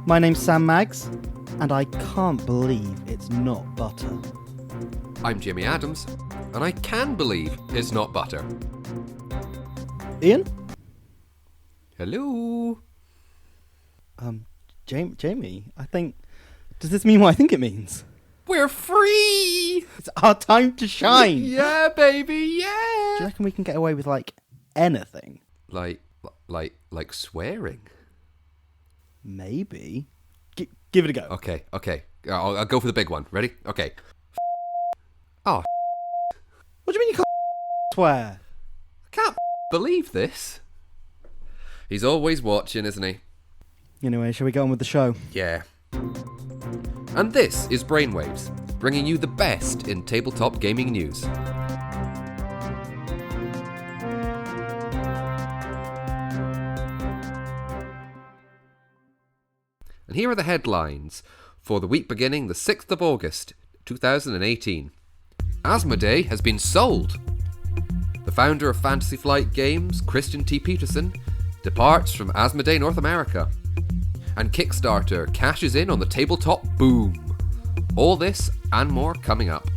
My name's Sam Maggs, and I can't believe it's not butter. I'm Jimmy Adams, and I can believe it's not butter. Iain? Hello? Jamie, I think... Does this mean what I think it means? We're free! It's our time to shine! Yeah, baby, yeah! Do you reckon we can get away with, anything? Like swearing? Maybe. Give it a go. Okay. I'll go for the big one. Ready? Okay. Oh, What do you mean you can't swear? I can't believe this. He's always watching, isn't he? Anyway, shall we get on with the show? Yeah. And this is Brainwaves, bringing you the best in tabletop gaming news. And here are the headlines for the week beginning the 6th of August, 2018. Asmodee has been sold. The founder of Fantasy Flight Games, Christian T. Petersen, departs from Asmodee North America. And Kickstarter cashes in on the tabletop boom. All this and more coming up.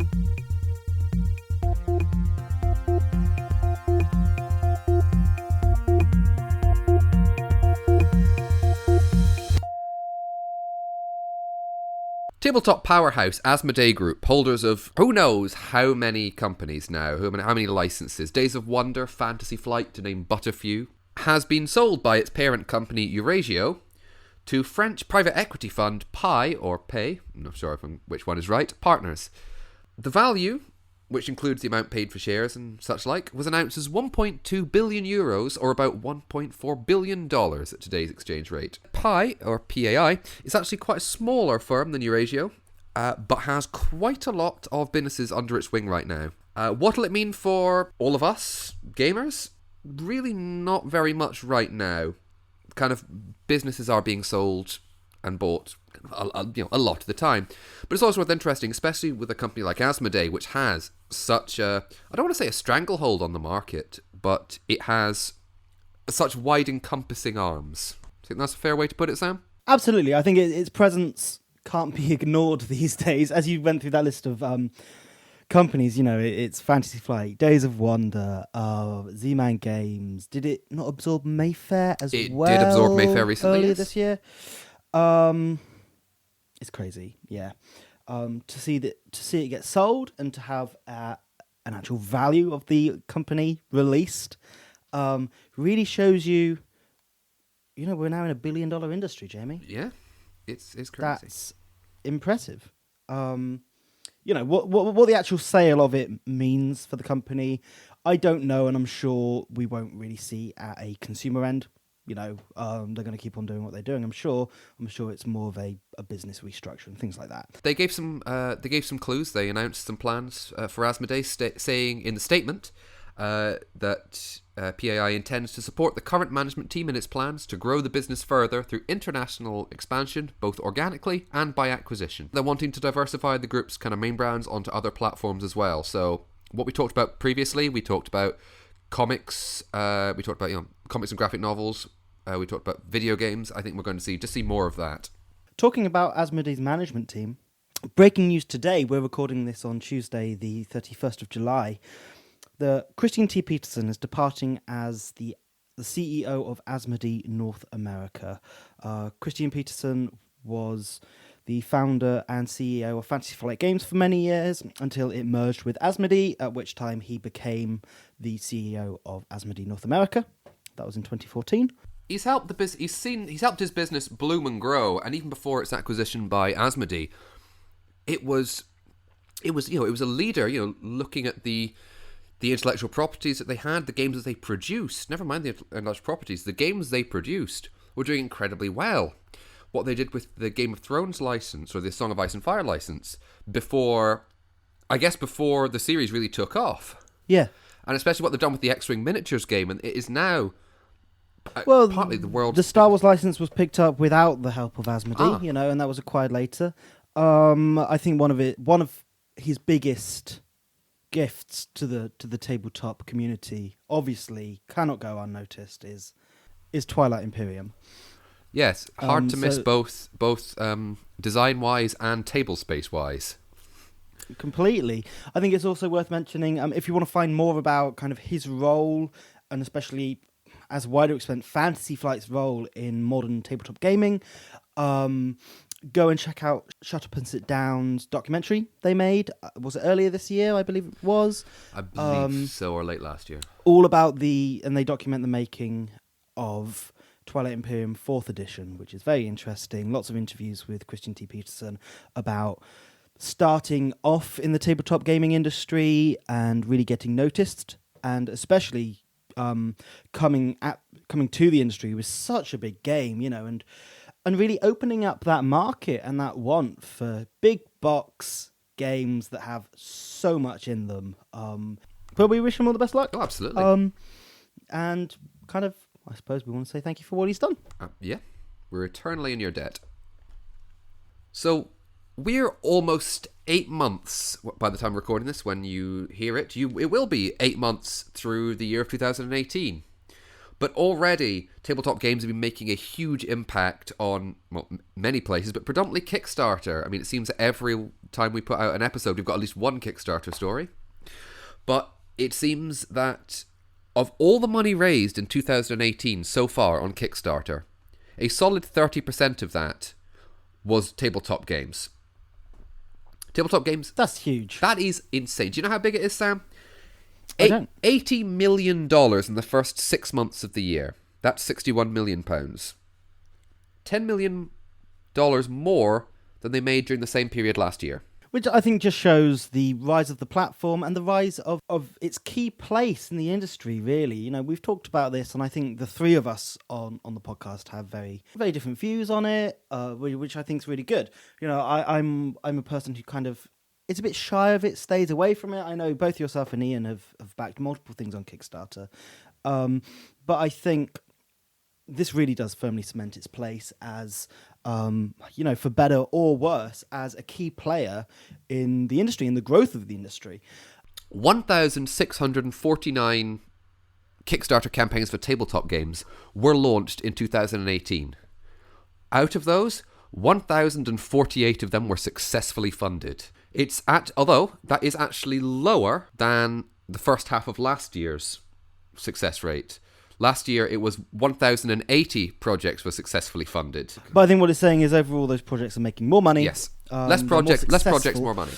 Tabletop powerhouse Asmodee Group, holders of who knows how many companies now, how many licenses, Days of Wonder, Fantasy Flight, to name but a few, has been sold by its parent company Eurazeo to French private equity fund Pi, or Pay, I'm not sure which one is right, partners. The value, which includes the amount paid for shares and such like, was announced as 1.2 billion euros, or about $1.4 billion at today's exchange rate. Pi, or PAI, is actually quite a smaller firm than Eurazeo, but has quite a lot of businesses under its wing right now. What'll it mean for all of us, gamers? Really not very much right now. Kind of businesses are being sold and bought a lot of the time. But it's also worth interesting, especially with a company like Asmodee, which has such a, I don't want to say a stranglehold on the market, but it has such wide encompassing arms. Think that's a fair way to put it, Sam? Absolutely. I think its presence can't be ignored these days. As you went through that list of companies, it's Fantasy Flight, Days of Wonder, Z-Man Games. Did it not absorb Mayfair as well? It did absorb Mayfair recently, earlier yes. this year. It's crazy, yeah. To see it get sold and to have an actual value of the company released really shows you. We're now in $1 billion industry, Jamie. Yeah, it's crazy. That's impressive. What the actual sale of it means for the company, I don't know, and I'm sure we won't really see at a consumer end. They're going to keep on doing what they're doing. I'm sure it's more of a business restructure and things like that. They gave some clues. They announced some plans for Asmodee, saying in the statement that PAI intends to support the current management team in its plans to grow the business further through international expansion, both organically and by acquisition. They're wanting to diversify the group's kind of main brands onto other platforms as well. So what we talked about previously, we talked about comics, we talked about comics and graphic novels, we talked about video games. I think we're going to see more of that. Talking about Asmodee's management team, breaking news today, we're recording this on Tuesday the 31st of July, the Christian T. Petersen is departing as the CEO of Asmodee North America. Christian Petersen was the founder and CEO of Fantasy Flight Games for many years until it merged with Asmodee, at which time he became the CEO of Asmodee North America. That was in 2014. He's helped his business bloom and grow, and even before its acquisition by Asmodee, it was a leader. Looking at the intellectual properties that they had, the games that they produced. Never mind the intellectual properties, the games they produced were doing incredibly well. What they did with the Game of Thrones license, or the Song of Ice and Fire license, before the series really took off. Yeah. And especially what they've done with the X-Wing miniatures game, and it is now partly the world. The Star Wars license was picked up without the help of Asmodee, and that was acquired later. I think one of his biggest gifts to the tabletop community, obviously cannot go unnoticed, is Twilight Imperium. Yes, hard to miss So both design-wise and table space-wise. completely. I think it's also worth mentioning, if you want to find more about kind of his role, and especially as a wider extent Fantasy Flight's role in modern tabletop gaming, go and check out Shut Up and Sit Down's documentary they made. Was it earlier this year? I believe it was. I believe so, or late last year. All about and they document the making of Twilight Imperium 4th edition, which is very interesting. Lots of interviews with Christian T. Petersen about starting off in the tabletop gaming industry and really getting noticed, and especially coming to the industry with such a big game, and really opening up that market and that want for big box games that have so much in them. But we wish him all the best luck. Oh, absolutely. And kind of, I suppose we want to say thank you for what he's done. Yeah, we're eternally in your debt. So we're almost 8 months, by the time we're recording this, when you hear it. It will be 8 months through the year of 2018. But already, tabletop games have been making a huge impact on many places, but predominantly Kickstarter. I mean, it seems that every time we put out an episode, we've got at least one Kickstarter story. But it seems that of all the money raised in 2018 so far on Kickstarter, a solid 30% of that was tabletop games. Tabletop games? That's huge. That is insane. Do you know how big it is, Sam? I don't. $80 million in the first 6 months of the year. That's £61 million. $10 million more than they made during the same period last year. Which I think just shows the rise of the platform and the rise of its key place in the industry, really. We've talked about this, and I think the three of us on the podcast have very, very different views on it, which I think is really good. I'm a person who kind of is a bit shy of it, stays away from it. I know both yourself and Iain have backed multiple things on Kickstarter. But I think this really does firmly cement its place as, for better or worse, as a key player in the industry, in the growth of the industry. 1,649 Kickstarter campaigns for tabletop games were launched in 2018. Out of those, 1,048 of them were successfully funded. Although that is actually lower than the first half of last year's success rate. Last year, it was 1,080 projects were successfully funded. But I think what it's saying is overall those projects are making more money. Yes. Less projects, more money.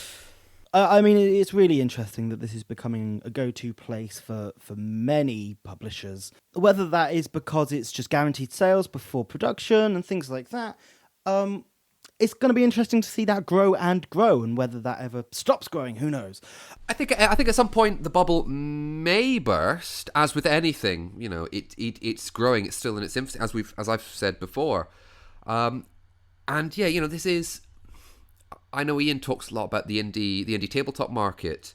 I mean, it's really interesting that this is becoming a go-to place for many publishers. Whether that is because it's just guaranteed sales before production and things like that. It's going to be interesting to see that grow, and whether that ever stops growing, who knows? I think at some point the bubble may burst. As with anything, it's growing. It's still in its infancy, as I've said before. This is. I know Iain talks a lot about the indie tabletop market,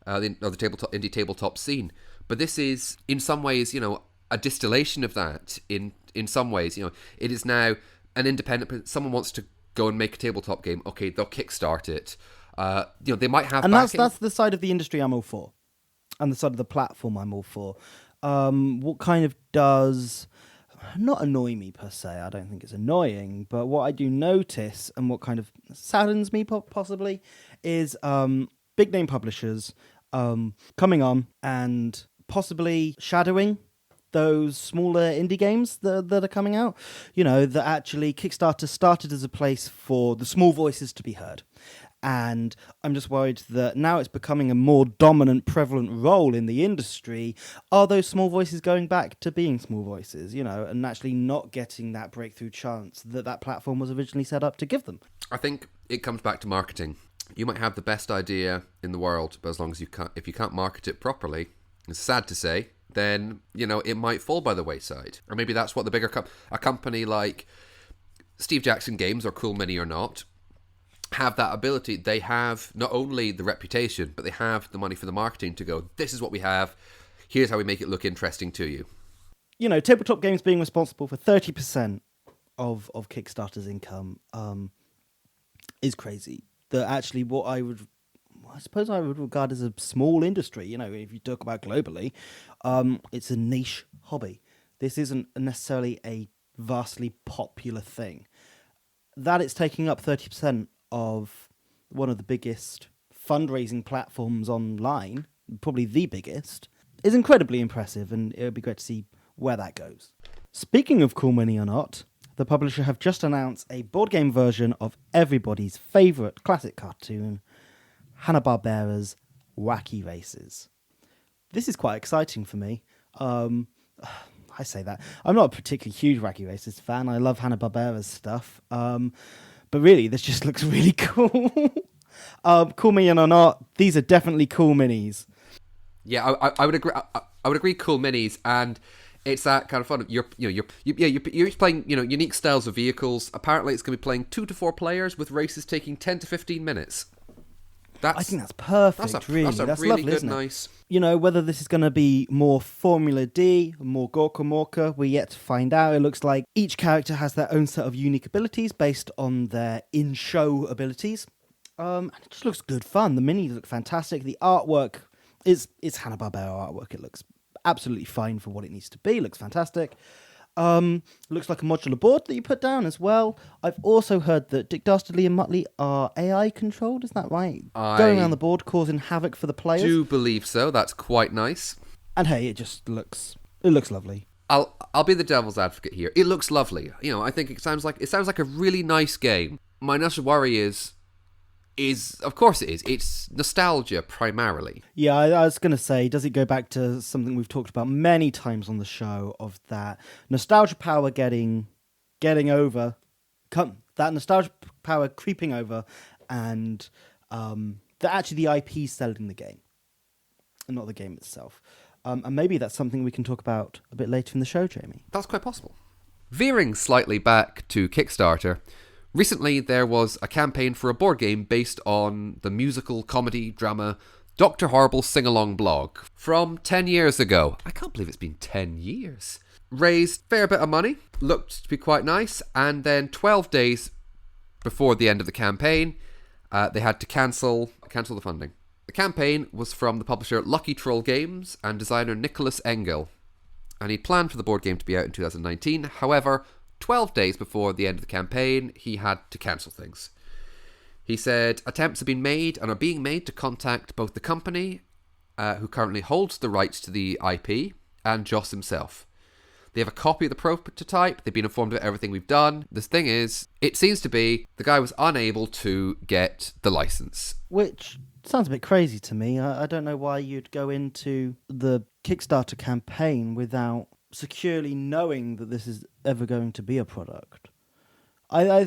the indie tabletop scene, but this is in some ways, a distillation of that. In some ways, it is now an independent. Someone wants to go and make a tabletop game. Okay, they'll kickstart it. They might have. And that's the side of the industry I'm all for, and the side of the platform I'm all for. What kind of does not annoy me per se? I don't think it's annoying, but what I do notice and what kind of saddens me possibly is big name publishers coming on and possibly shadowing those smaller indie games that are coming out, that actually Kickstarter started as a place for the small voices to be heard. And I'm just worried that now it's becoming a more dominant, prevalent role in the industry. Are those small voices going back to being small voices, and actually not getting that breakthrough chance that platform was originally set up to give them? I think it comes back to marketing. You might have the best idea in the world, but as long as if you can't market it properly, it's sad to say, then, it might fall by the wayside. Or maybe that's what the bigger a company like Steve Jackson Games, or Cool Mini or not, have that ability. They have not only the reputation, but they have the money for the marketing to go, this is what we have, here's how we make it look interesting to you. Tabletop games being responsible for 30% of Kickstarter's income is crazy. That actually what I suppose I would regard as a small industry. If you talk about globally, it's a niche hobby. This isn't necessarily a vastly popular thing. That it's taking up 30% of one of the biggest fundraising platforms online, probably the biggest, is incredibly impressive, and it would be great to see where that goes. Speaking of cool money or not, the publisher have just announced a board game version of everybody's favourite classic cartoon, Hanna-Barbera's Wacky Races. This is quite exciting for me. I say that. I'm not a particularly huge Wacky Races fan. I love Hanna-Barbera's stuff. But really, this just looks really cool. Cool minion or not, these are definitely cool minis. Yeah, I would agree. I would agree. Cool minis, and it's that kind of fun. You're playing unique styles of vehicles. Apparently, it's going to be playing 2 to 4 players with races taking 10 to 15 minutes. I think that's perfect. That's really really lovely, good, nice. Whether this is going to be more Formula D, more Gorka Morka, we're yet to find out. It looks like each character has their own set of unique abilities based on their in-show abilities. And it just looks good fun. The minis look fantastic. The artwork is Hanna-Barbera artwork. It looks absolutely fine for what it needs to be. It looks fantastic. Looks like a modular board that you put down as well. I've also heard that Dick Dastardly and Muttley are AI controlled. Is that right? Going around the board causing havoc for the players. I do believe so. That's quite nice. And hey, it looks lovely. I'll be the devil's advocate here. It looks lovely. I think it sounds like a really nice game. My initial worry is of course it is. It's nostalgia primarily. Yeah, I was going to say, does it go back to something we've talked about many times on the show, of that nostalgia power getting over, that nostalgia power creeping over, and that actually the IP selling the game, and not the game itself. And maybe that's something we can talk about a bit later in the show, Jamie. That's quite possible. Veering slightly back to Kickstarter, recently there was a campaign for a board game based on the musical comedy drama Dr. Horrible's sing-along blog from 10 years ago. I can't believe it's been 10 years. Raised a fair bit of money, looked to be quite nice, and then 12 days before the end of the campaign, they had to cancel the funding. The campaign was from the publisher Lucky Troll Games and designer Nicholas Engel, and he planned for the board game to be out in 2019. However, 12 days before the end of the campaign, he had to cancel things. He said attempts have been made and are being made to contact both the company, who currently holds the rights to the IP, and Joss himself. They have a copy of the prototype. They've been informed of everything we've done. The thing is, it seems to be the guy was unable to get the license. Which sounds a bit crazy to me. I don't know why you'd go into the Kickstarter campaign without securely knowing that this is ever going to be a product. I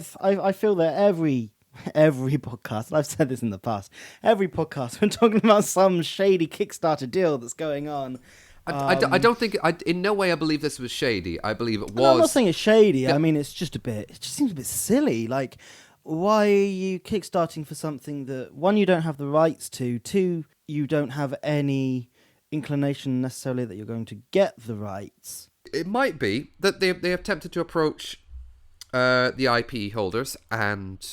feel that every podcast, and I've said this in the past, every podcast we're talking about some shady Kickstarter deal that's going on. I don't think, in no way I believe this was shady. I believe it was. No, I'm not saying it's shady. Yeah. I mean, it just seems a bit silly. Like, why are you kickstarting for something that, one, you don't have the rights to, two, you don't have any inclination necessarily that you're going to get the rights? It might be that they have attempted to approach the IP holders and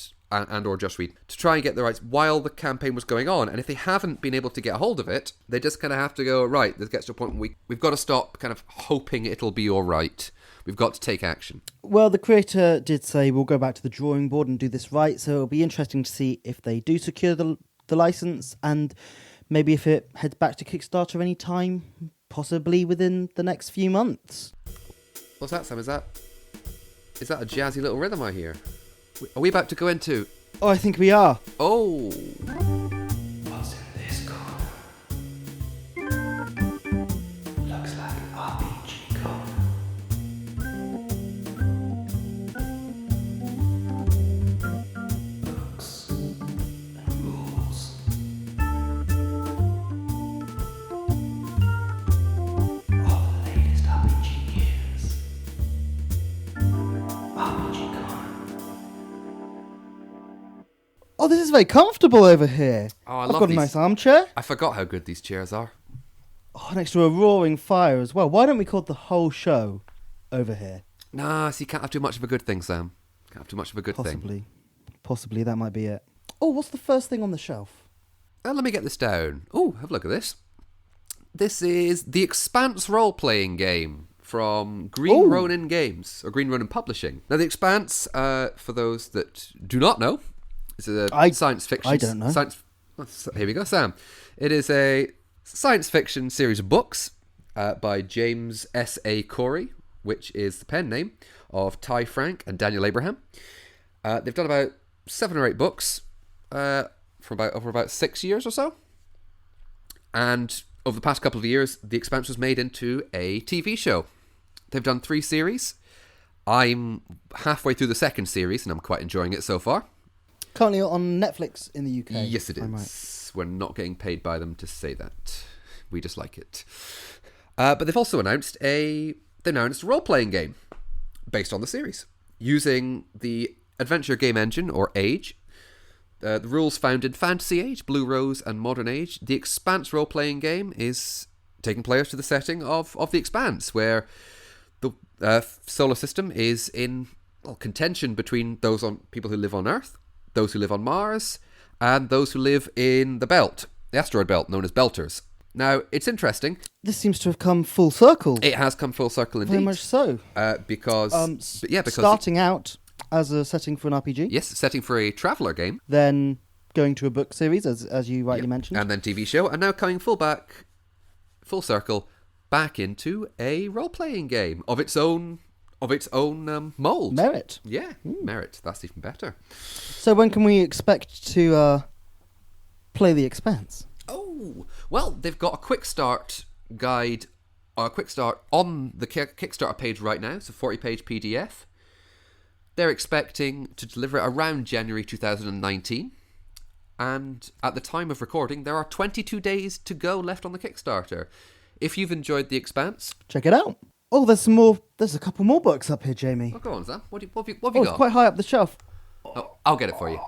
or Just Read to try and get the rights while the campaign was going on, and if they haven't been able to get a hold of it, they just kind of have to go, right, this gets to a point where we've got to stop kind of hoping it'll be all right. We've got to take action. Well, the creator did say we'll go back to the drawing board and do this right, so it'll be interesting to see if they do secure the license, and maybe if it heads back to Kickstarter any time, possibly within the next few months. What's that, Sam? Is that a jazzy little rhythm I hear? Are we about to go into... Oh, I think we are. Oh. What's in this corner? Looks like an RPG corner. Books and rules. All the latest RPG news. RPG corner. Oh, this is very comfortable over here. Oh, I've got a nice armchair. I forgot how good these chairs are. Oh, next to a roaring fire as well. Why don't we call the whole show over here? Nah, so you can't have too much of a good thing, Sam. Can't have too much of a good thing. Possibly, that might be it. Oh, what's the first thing on the shelf? Let me get this down. Oh, have a look at this. This is the Expanse role-playing game from Green Ooh. Ronin Games, or Green Ronin Publishing. Now, The Expanse, for those that do not know, is a science fiction... I don't know. Here we go, Sam. It is a science fiction series of books by James S.A. Corey, which is the pen name of Ty Frank and Daniel Abraham. They've done about 7 or 8 books over about 6 years or so. And over the past couple of years, The Expanse was made into a TV show. They've done 3 series. I'm halfway through the second series, and I'm quite enjoying it so far. Currently on Netflix in the UK. Yes, it is. Right. We're not getting paid by them to say that. We just like it. But they've also announced a role-playing game based on the series, using the adventure game engine, or Age. The rules found in Fantasy Age, Blue Rose, and Modern Age. The Expanse role-playing game is taking players to the setting of The Expanse, where the solar system is in contention between people who live on Earth, those who live on Mars, and those who live in the belt, the asteroid belt, known as Belters. Now, it's interesting. This seems to have come full circle. It has come full circle indeed. Very much so. Because starting out as a setting for an RPG. Yes, setting for a Traveller game. Then going to a book series, as you rightly mentioned. And then TV show, and now coming full circle, back into a role-playing game of its own mould. Merit. Yeah, merit. That's even better. So when can we expect to play The Expanse? Oh, well, they've got a quick start guide, or a quick start on the Kickstarter page right now. It's a 40-page PDF. They're expecting to deliver it around January 2019. And at the time of recording, there are 22 days to go left on the Kickstarter. If you've enjoyed The Expanse, check it out. Oh, there's some more. There's a couple more books up here, Jamie. Oh, go on, Sam. What have you got? It's quite high up the shelf. Oh, I'll get it for you.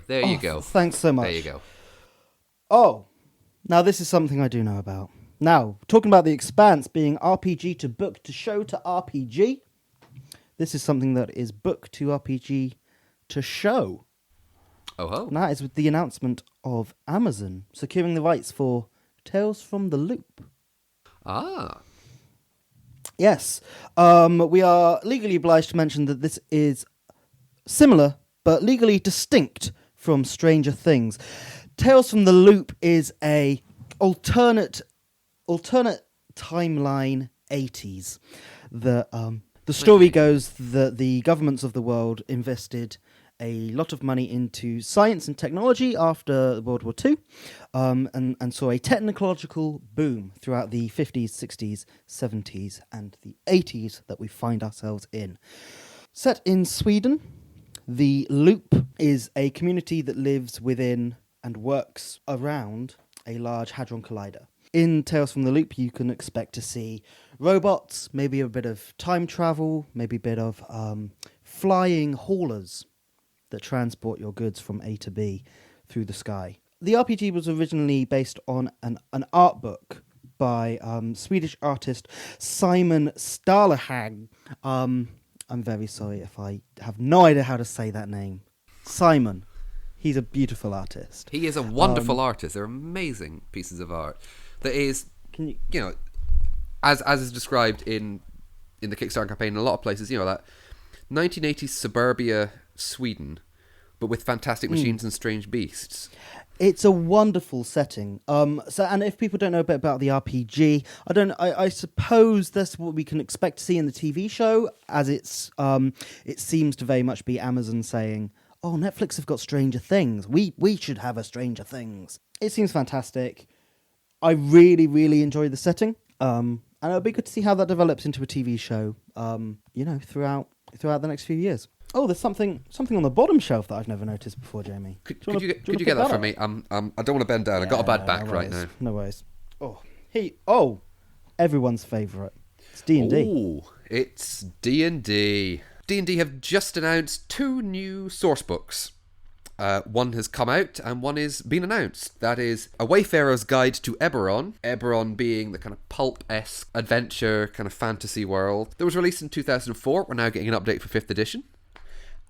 There you go. Thanks so much. There you go. Oh, now this is something I do know about. Now, talking about The Expanse being RPG to book to show to RPG, this is something that is book to RPG to show. Oh. And that is with the announcement of Amazon securing the rights for Tales from the Loop. Ah. Yes. We are legally obliged to mention that this is similar but legally distinct from Stranger Things. Tales from the Loop is a alternate timeline 80s. The story goes that the governments of the world invested a lot of money into science and technology after World War II, and saw a technological boom throughout the 50s, 60s, 70s, and the 80s that we find ourselves in. Set in Sweden, the Loop is a community that lives within and works around a large Hadron Collider. In Tales from the Loop, you can expect to see robots, maybe a bit of time travel, maybe a bit of flying haulers that transport your goods from A to B through the sky. The RPG was originally based on an art book by Swedish artist Simon Starlahag. I'm very sorry if I have no idea how to say that name. Simon. He's a beautiful artist. He is a wonderful artist. They're amazing pieces of art. That is, as is described in the Kickstarter campaign in a lot of places, that 1980s suburbia Sweden, but with fantastic machines and strange beasts. It's a wonderful setting. And if people don't know a bit about the RPG, I suppose that's what we can expect to see in the TV show, as it seems to very much be Amazon saying, "Oh, Netflix have got Stranger Things. We should have a Stranger Things." It seems fantastic. I really, really enjoy the setting. And it'll be good to see how that develops into a TV show, throughout the next few years. Oh, there's something on the bottom shelf that I've never noticed before, Jamie. Could you get that for me? I don't want to bend down. I've got a bad back right now. No worries. Oh, everyone's favourite. It's D&D. Oh, it's D&D. D&D have just announced 2 new source books. One has come out and one is been announced. That is A Wayfarer's Guide to Eberron. Eberron being the kind of pulp-esque adventure kind of fantasy world that was released in 2004. We're now getting an update for 5th edition.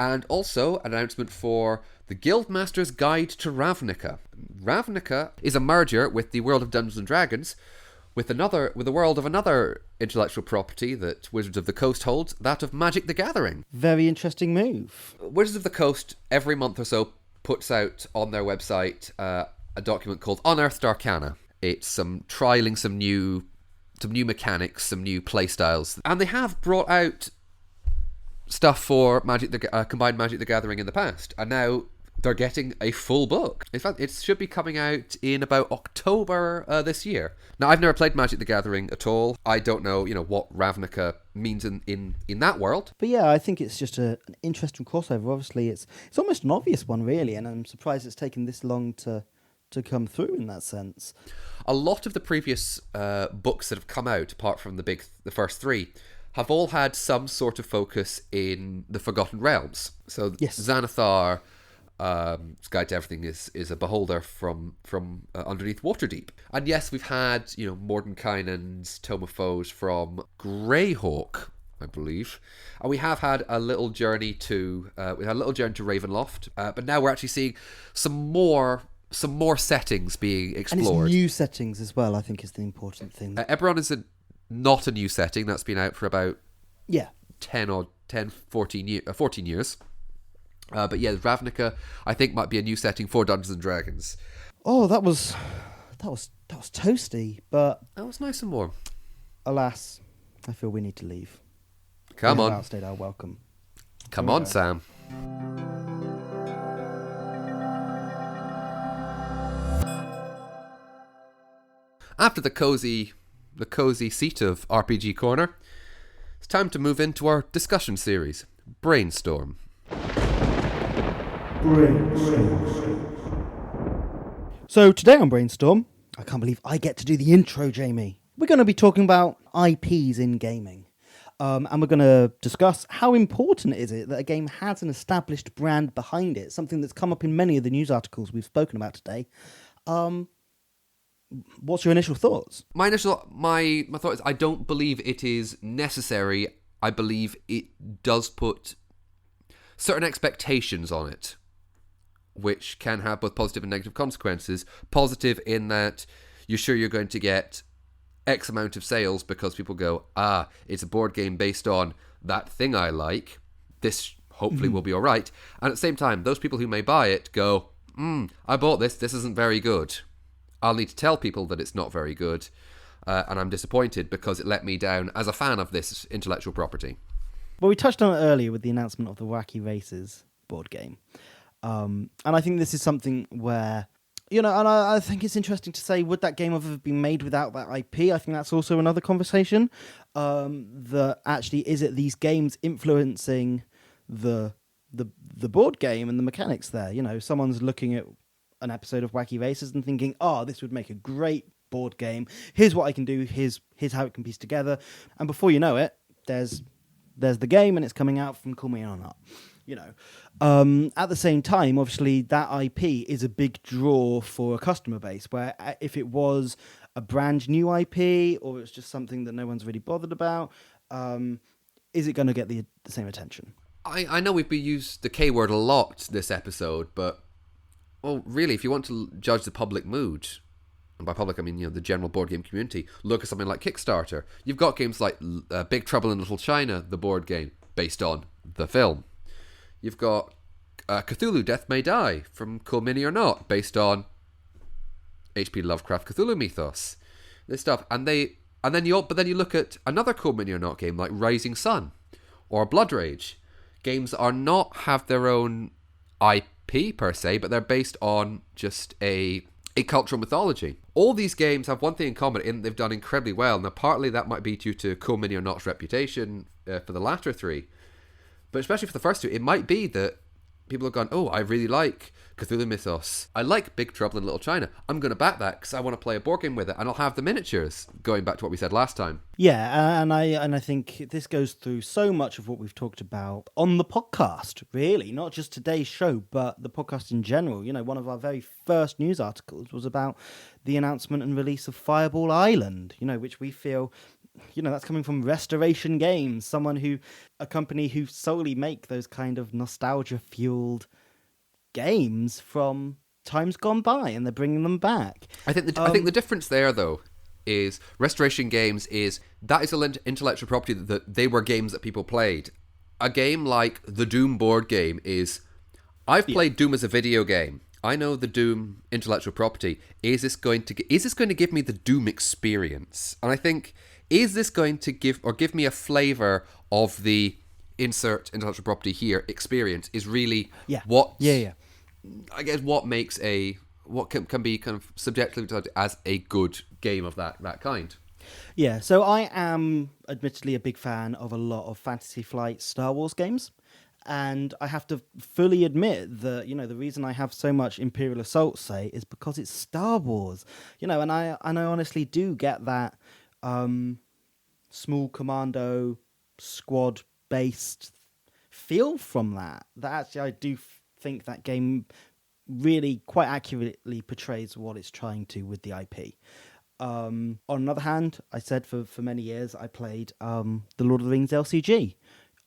And also an announcement for The Guildmaster's Guide to Ravnica. Ravnica is a merger with the world of Dungeons & Dragons, with the world of another intellectual property that Wizards of the Coast holds, that of Magic the Gathering. Very interesting move. Wizards of the Coast, every month or so, puts out on their website a document called Unearthed Arcana. It's trialing some new mechanics, some new playstyles, and they have brought out stuff for combined Magic the Gathering in the past, and now they're getting a full book. In fact, it should be coming out in about October this year. Now, I've never played Magic the Gathering at all. I don't know, what Ravnica means in that world. But yeah, I think it's just an interesting crossover. Obviously, it's almost an obvious one, really, and I'm surprised it's taken this long to come through in that sense. A lot of the previous books that have come out, apart from the first three, have all had some sort of focus in the Forgotten Realms. So yes. Xanathar, Guide to Everything is a beholder from underneath Waterdeep. And yes, we've had, Mordenkainen's Tome of Foes from Greyhawk, I believe. And we have had a little journey to Ravenloft. But now we're actually seeing some more settings being explored. And it's new settings as well, I think, is the important thing. Eberron is not a new setting. That's been out for about 14 years. But yeah, Ravnica, I think, might be a new setting for Dungeons and Dragons. Oh, that was toasty, but that was nice and warm. Alas, I feel we need to leave. Come on, outstayed our welcome. Come on, Sam. After the cozy seat of RPG Corner, it's time to move into our discussion series, Brainstorm. So today on Brainstorm, I can't believe I get to do the intro, Jamie. We're going to be talking about IPs in gaming. And we're going to discuss how important is it that a game has an established brand behind it, something that's come up in many of the news articles we've spoken about today. What's your initial thoughts? My thought is I don't believe it is necessary. I believe it does put certain expectations on it, which can have both positive and negative consequences. Positive in that you're sure you're going to get X amount of sales because people go, it's a board game based on that thing I like. This hopefully will be all right. And at the same time, those people who may buy it go, I bought this. This isn't very good. I'll need to tell people that it's not very good. And I'm disappointed because it let me down as a fan of this intellectual property. Well, we touched on it earlier with the announcement of the Wacky Races board game. And I think this is something where, and I think it's interesting to say, would that game have ever been made without that IP? I think that's also another conversation. That actually, is it these games influencing the board game and the mechanics there? Someone's looking at an episode of Wacky Races and thinking, this would make a great board game. Here's what I can do. Here's how it can piece together. And before you know it, there's the game and it's coming out from Call Me or Not. At the same time, obviously, that IP is a big draw for a customer base, where if it was a brand new IP or it's just something that no one's really bothered about, is it going to get the same attention? I know we've used the K word a lot this episode, but really, if you want to judge the public mood, and by public I mean the general board game community, look at something like Kickstarter. You've got games like Big Trouble in Little China, the board game, based on the film. You've got Cthulhu Death May Die from Cool Mini or Not, based on H.P. Lovecraft Cthulhu mythos. This stuff, but then you look at another Cool Mini or Not game like Rising Sun or Blood Rage, games that are not have their own IP per se, but they're based on just a cultural mythology. All these games have one thing in common in they've done incredibly well. Now, partly that might be due to Cool Mini or Not's reputation for the latter three, but especially for the first two, it might be that people have gone, I really like Cthulhu Mythos. I like Big Trouble in Little China. I'm going to back that because I want to play a board game with it, and I'll have the miniatures, going back to what we said last time. Yeah, and I think this goes through so much of what we've talked about on the podcast, really, not just today's show, but the podcast in general. One of our very first news articles was about the announcement and release of Fireball Island, which we feel... that's coming from Restoration Games, a company who solely make those kind of nostalgia-fueled games from times gone by, and they're bringing them back. I think the difference there, though, is Restoration Games that is an intellectual property that they were games that people played. A game like the Doom board game I've played Doom as a video game. I know the Doom intellectual property. Is this going to give me the Doom experience? And I think, is this going to give me a flavor of the insert intellectual property here experience? Is really what I guess what makes what can be kind of subjectively described as a good game of that kind. Yeah, so I am admittedly a big fan of a lot of Fantasy Flight Star Wars games. And I have to fully admit that, the reason I have so much Imperial Assault, say, is because it's Star Wars. And I honestly do get that small commando squad-based feel from that. That actually I do think that game really quite accurately portrays what it's trying to with the IP. On another hand, I said for many years I played the Lord of the Rings LCG.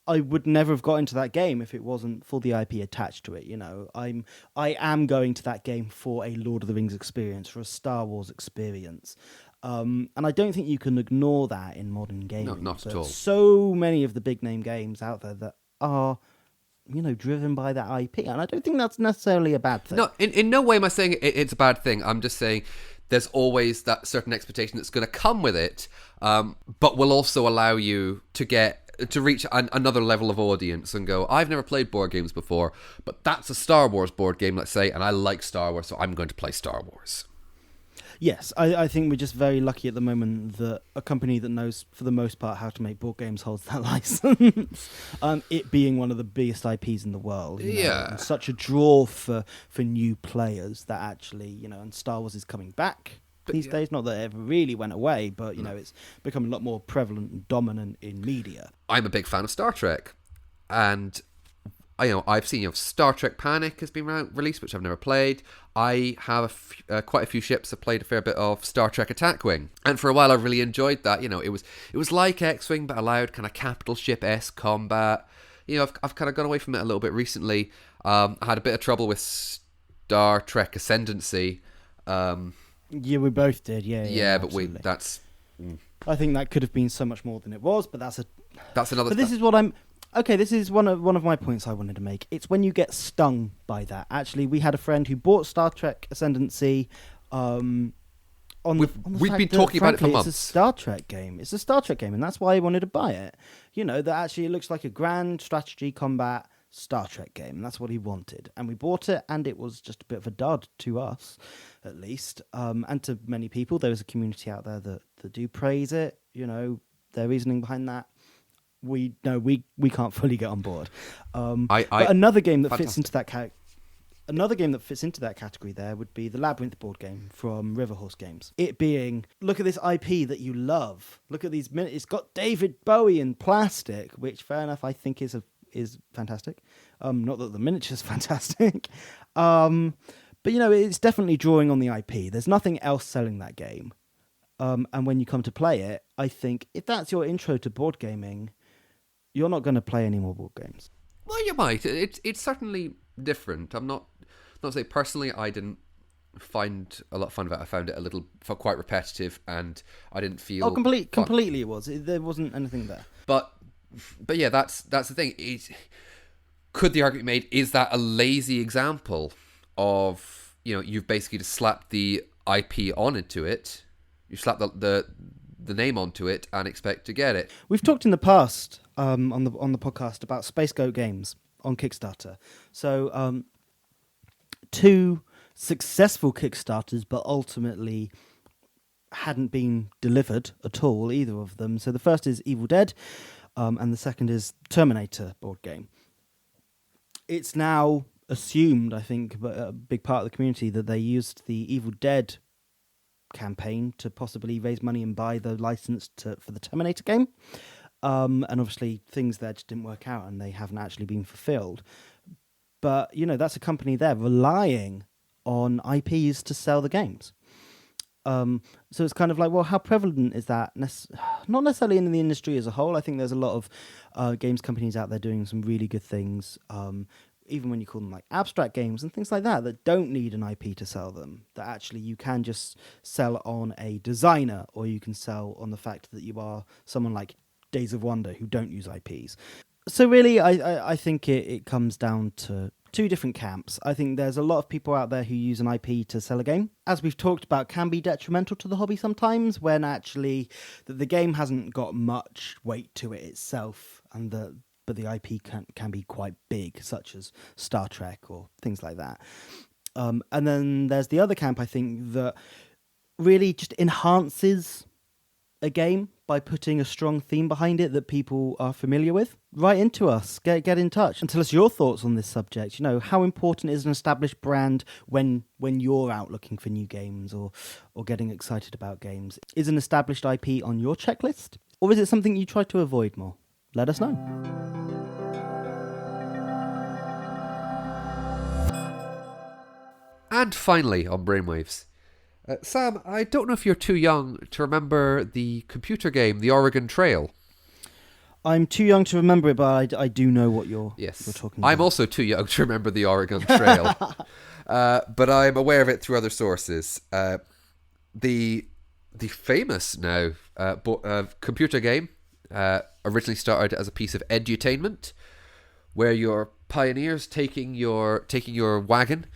I would never have got into that game if it wasn't for the IP attached to it. I am going to that game for a Lord of the Rings experience, for a Star Wars experience. And I don't think you can ignore that in modern gaming. No, not at all. So many of the big name games out there that are, driven by that IP. And I don't think that's necessarily a bad thing. No, in no way am I saying it's a bad thing. I'm just saying there's always that certain expectation that's going to come with it, but will also allow you to reach another level of audience and go, I've never played board games before, but that's a Star Wars board game, let's say, and I like Star Wars, so I'm going to play Star Wars. Yes, I think we're just very lucky at the moment that a company that knows, for the most part, how to make board games holds that license. It being one of the biggest IPs in the world. And such a draw for new players that actually, and Star Wars is coming back these days. Not that it ever really went away, but, it's become a lot more prevalent and dominant in media. I'm a big fan of Star Trek, and I've seen Star Trek Panic has been released, which I've never played. I have quite a few ships. I've played a fair bit of Star Trek Attack Wing, and for a while I really enjoyed that. It was like X-Wing, but allowed kind of capital ship-esque combat. I've kind of gone away from it a little bit recently. I had a bit of trouble with Star Trek Ascendancy. Yeah, we both did. Yeah, but that's. I think that could have been so much more than it was, but that's another. But this is what I'm. Okay, this is one of my points I wanted to make. It's when you get stung by that. Actually, we had a friend who bought Star Trek Ascendancy. We've been talking about it for months. It's a Star Trek game. It's a Star Trek game, and that's why I wanted to buy it. That actually it looks like a grand strategy combat Star Trek game, and that's what he wanted. And we bought it, and it was just a bit of a dud to us, at least, and to many people. There is a community out there that do praise it. Their reasoning behind that. We can't fully get on board. But another game that fits into that category there would be the Labyrinth board game from Riverhorse Games. It being, look at this IP that you love. Look at these it's got David Bowie in plastic, which fair enough I think is fantastic. Not that the miniature's fantastic. But it's definitely drawing on the IP. There's nothing else selling that game. And when you come to play it, I think if that's your intro to board gaming, you're not going to play any more board games. Well, you might. It's certainly different. I'm not saying personally I didn't find a lot of fun of it. I found it a little quite repetitive, and I didn't feel completely it was. There wasn't anything there. But yeah, that's the thing. Could the argument be made, is that a lazy example of you've basically just slapped the IP onto it, you slap the name onto it and expect to get it. We've talked in the past on the podcast about Space Goat Games on Kickstarter. So 2 successful Kickstarters, but ultimately hadn't been delivered at all, either of them. So the first is Evil Dead, and the second is Terminator board game. It's now assumed, I think, but a big part of the community, that they used the Evil Dead campaign to possibly raise money and buy the license for the Terminator game. And obviously things there just didn't work out and they haven't actually been fulfilled. But, that's a company there relying on IPs to sell the games. So it's kind of like, well, how prevalent is that? Not necessarily in the industry as a whole. I think there's a lot of games companies out there doing some really good things. even when you call them like abstract games and things like that, that don't need an IP to sell them, that actually you can just sell on a designer, or you can sell on the fact that you are someone like Days of Wonder who don't use IPs. So really, I think it comes down to two different camps. I think there's a lot of people out there who use an IP to sell a game. As we've talked about, can be detrimental to the hobby sometimes, when actually the game hasn't got much weight to it itself, but the IP can be quite big, such as Star Trek or things like that. And then there's the other camp, I think, that really just enhances a game by putting a strong theme behind it that people are familiar with. Write into us, get in touch and tell us your thoughts on this subject. You know, how important is an established brand when you're out looking for new games or getting excited about games? Is an established IP on your checklist, or is it something you try to avoid more? Let us know. And finally, on Brainwaves, Sam, I don't know if you're too young to remember the computer game, The Oregon Trail. I'm too young to remember it, but I do know what you're talking about. I'm also too young to remember the Oregon Trail, but I'm aware of it through other sources. The famous now computer game originally started as a piece of edutainment, where you're pioneers taking your wagon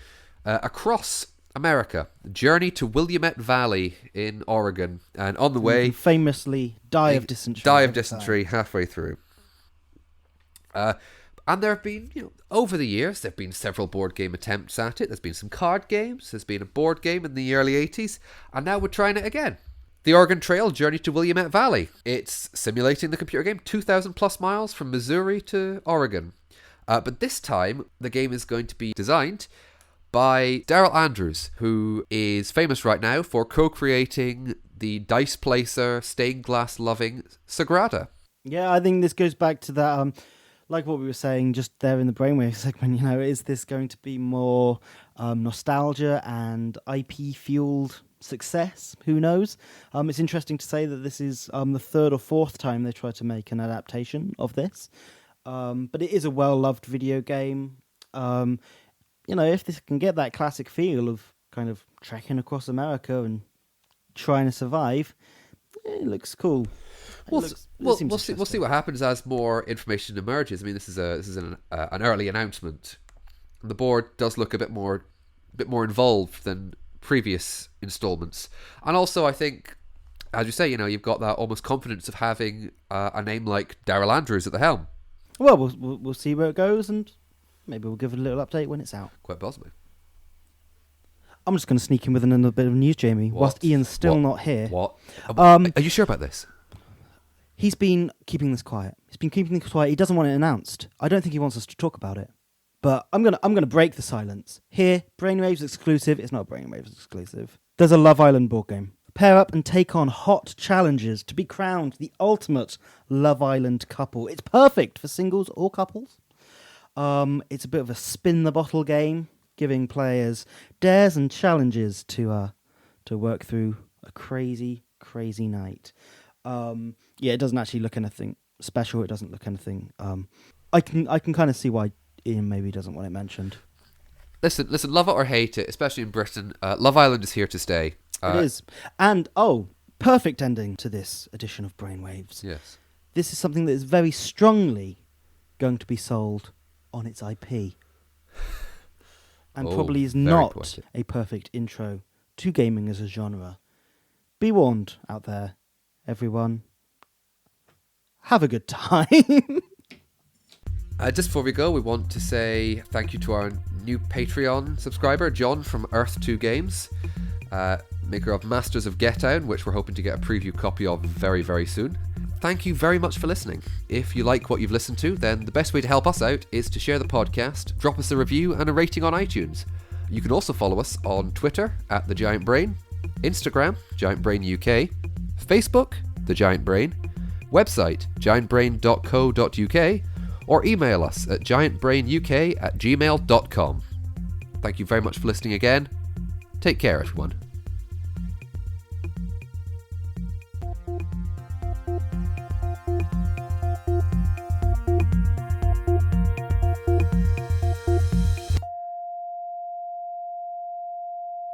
across America, journey to Willamette Valley in Oregon, and on the way, famously die of dysentery halfway through. And there have been, over the years, there have been several board game attempts at it. There's been some card games. There's been a board game in the early 80s, and now we're trying it again. The Oregon Trail, Journey to Willamette Valley. It's simulating the computer game, 2,000 plus miles from Missouri to Oregon. But this time, the game is going to be designed by Daryl Andrews, who is famous right now for co-creating the dice placer, stained glass loving Sagrada. Yeah, I think this goes back to that, like what we were saying just there in the Brainwave segment, is this going to be more nostalgia and IP-fueled success? Who knows? It's interesting to say that this is the third or fourth time they try to make an adaptation of this. But it is a well-loved video game. If this can get that classic feel of kind of trekking across America and trying to survive, it looks cool. We'll see what happens as more information emerges. I mean, this is an early announcement. The board does look a bit more involved than previous installments, and also I think, as you say, you've got that almost confidence of having a name like Daryl Andrews at the helm. Well, we'll see where it goes, and maybe we'll give it a little update when it's out. Quite possibly. I'm just going to sneak in with another bit of news, Jamie, whilst Ian's still not here. What? Are you sure about this? He's been keeping this quiet. He doesn't want it announced. I don't think he wants us to talk about it. But I'm gonna break the silence. Here, Brainwaves exclusive. It's not a Brainwaves exclusive. There's a Love Island board game. Pair up and take on hot challenges to be crowned the ultimate Love Island couple. It's perfect for singles or couples. It's a bit of a spin the bottle game, giving players dares and challenges to work through a crazy night. It doesn't actually look anything special. It doesn't look anything. I can kind of see why Ian maybe doesn't want it mentioned. Listen, love it or hate it, especially in Britain, Love Island is here to stay. It is. And, perfect ending to this edition of Brainwaves. Yes. This is something that is very strongly going to be sold on its IP. And probably is not poetic. A perfect intro to gaming as a genre. Be warned out there, everyone. Have a good time. Just before we go, we want to say thank you to our new Patreon subscriber, John from Earth2 Games, maker of Masters of Gettown, which we're hoping to get a preview copy of very, very soon. Thank you very much for listening. If you like what you've listened to, then the best way to help us out is to share the podcast, drop us a review and a rating on iTunes. You can also follow us on Twitter at The Giant Brain, Instagram, Giant Brain UK, Facebook, The Giant Brain, website, giantbrain.co.uk, or email us at giantbrainuk@gmail.com. Thank you very much for listening again. Take care, everyone.